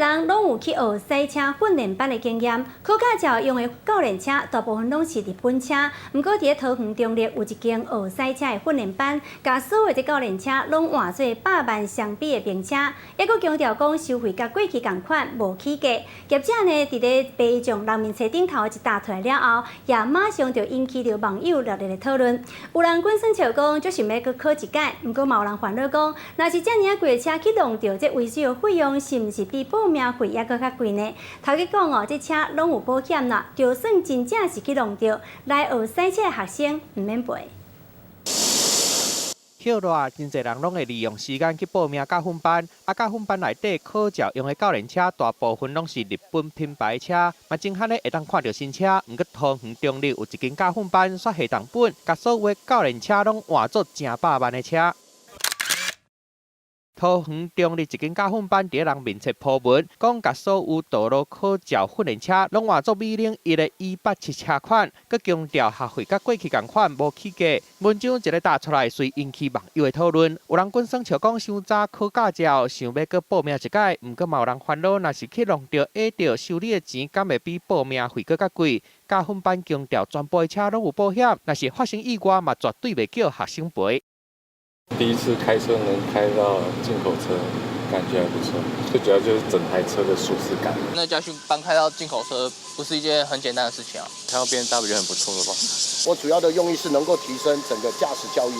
人拢有去学赛车训练班的经验，考驾照用的教练车大部分拢是日本车。不过伫桃园中立有一间学赛车的训练班，甲所有的教练车拢换做100万相比的名车，还佫强调讲收费甲过去同款，无起价。业者呢伫咧爬上人面车顶头一搭出来了后，也马上就引起了网友热烈的讨论。有人滚酸笑讲，就想要佫考一届，不过嘛有人烦恼讲，若是遮尔贵的车去弄掉，这维修费用是毋是比保命费还佫较贵呢？头家讲哦，这车拢有保险啦，就算真正是去弄掉，来学赛车的学生唔免赔。休热，真侪人拢会利用时间去报名教训班，教训班内底考照用的教练车，大部分拢是日本品牌车。嘛，真罕咧会当看到新车，毋过桃园中立有一间教训班煞下重本，甲所有的教练车拢换做正100万的车。桃园中立一间教训班伫人面册铺文，讲甲所有道路考照训练车拢换作2001的187车款，佮强调学费甲过去同款无起价。文章一个打出来，遂引起网友的讨论。有人滚酸笑讲，伤早考驾照，想要佮报名一届，毋过嘛有人烦恼，若是去弄着下着修理的钱，敢会比报名费佫较贵？教训班强调，全部的车拢有保险，若是发生意外，嘛绝对袂叫学生赔。第一次开车能开到进口车，感觉还不错。最主要就是整台车的舒适感。那驾训班开到进口车不是一件很简单的事情啊。开到 BMW 很不错了吧？我主要的用意是能够提升整个驾驶教育，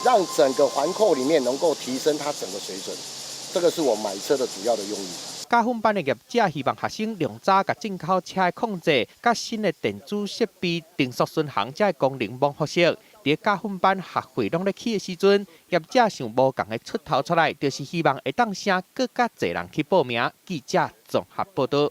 让整个环扣里面能够提升它整个水准。这个是我买车的主要的用意。教训班的业者希望学生量早甲进口车的控制、甲新的电子设备、定速巡航这功能网复习。伫教训班学费拢咧起的时阵，业者想无共的出头出来，就是希望会当请更较侪人去报名。记者综合报道。